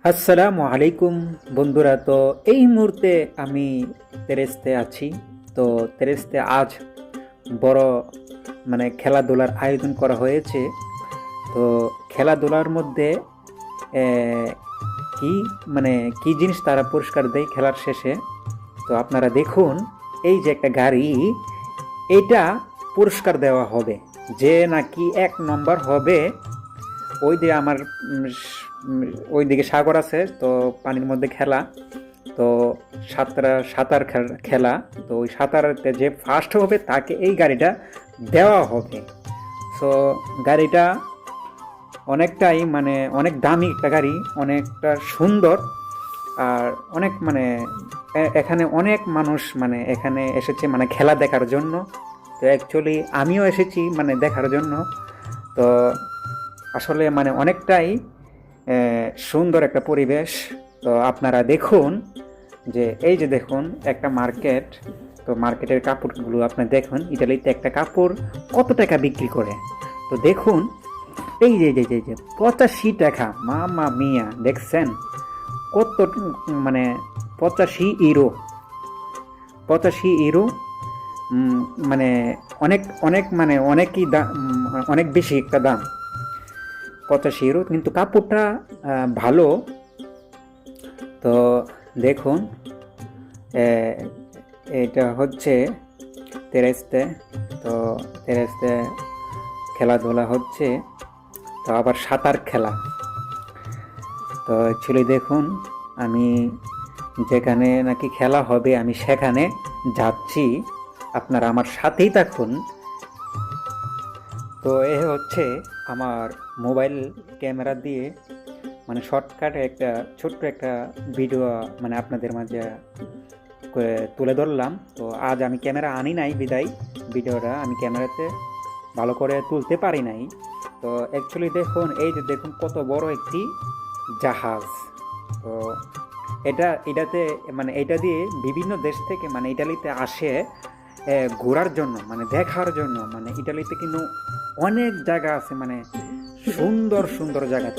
আসসালামু আলাইকুম বন্ধুরা। তো এই মুহূর্তে আমি তেরেস্তে আছি। তো তেরেস্তে আজ বড় খেলাধুলার আয়োজন করা হয়েছে। তো খেলাধুলার মধ্যে আহ, কি কি জিনিস তারা পুরস্কার দেয় খেলার শেষে। তো আপনারা দেখুন, এই যে একটা গাড়ি, এটা পুরস্কার দেওয়া হবে। যে নাকি 1 নম্বর হবে, ওই দিয়ে আমার ওইদিকে সাগর আছে, তো পানির মধ্যে খেলা। তো সাঁতার খেলা। তো ওই সাঁতারতে যে ফার্স্ট হবে তাকে এই গাড়িটা দেওয়া হবে। সো গাড়িটা অনেকটাই অনেক দামি একটা গাড়ি, অনেকটা সুন্দর। আর অনেক এখানে অনেক মানুষ এখানে এসেছে খেলা দেখার জন্য। তো অ্যাকচুয়ালি আমিও এসেছি দেখার জন্য। তো আসলে অনেকটাই সুন্দর একটা পরিবেশ। তো আপনারা দেখুন, যে এই যে দেখুন একটা মার্কেট। তো মার্কেটের কাপড়গুলো আপনি দেখুন, ইটালিতে একটা কাপড় কত টাকা বিক্রি করে। তো দেখুন, এই যে যে যে যে 85 টাকা, মামা মিয়া, দেখছেন কত? 85 ইউরো, 85 ইউরো। মানে অনেক অনেক অনেকই দাম, অনেক বেশি একটা দাম। 85 ইউরো, কিন্তু কাপড়টা ভালো। তো দেখুন, আহ, এটা হচ্ছে তেরেস্তে। তো তেরেস্তে খেলাধুলা হচ্ছে। তো আবার সাঁতার খেলা। তো অ্যাকচুয়ালি দেখুন, আমি যেখানে নাকি খেলা হবে আমি সেখানে যাচ্ছি। আপনারা আমার সাথেই থাকুন। তো এ হচ্ছে আমার মোবাইল ক্যামেরা দিয়ে শর্টকাটে একটা ছোট্ট একটা ভিডিও আপনাদের মাঝে তুলে ধরলাম। তো আজ আমি ক্যামেরা আনি নাই বিদায় ভিডিওটা আমি ক্যামেরাতে ভালো করে তুলতে পারি নাই। তো অ্যাকচুয়ালি দেখুন, এই যে দেখুন কত বড় একটি জাহাজ। তো এটাতে এটা দিয়ে বিভিন্ন দেশ থেকে ইটালিতে আসে ঘোরার জন্য, দেখার জন্য। ইটালিতে কিন্তু অনেক জায়গা আছে, সুন্দর সুন্দর জায়গা।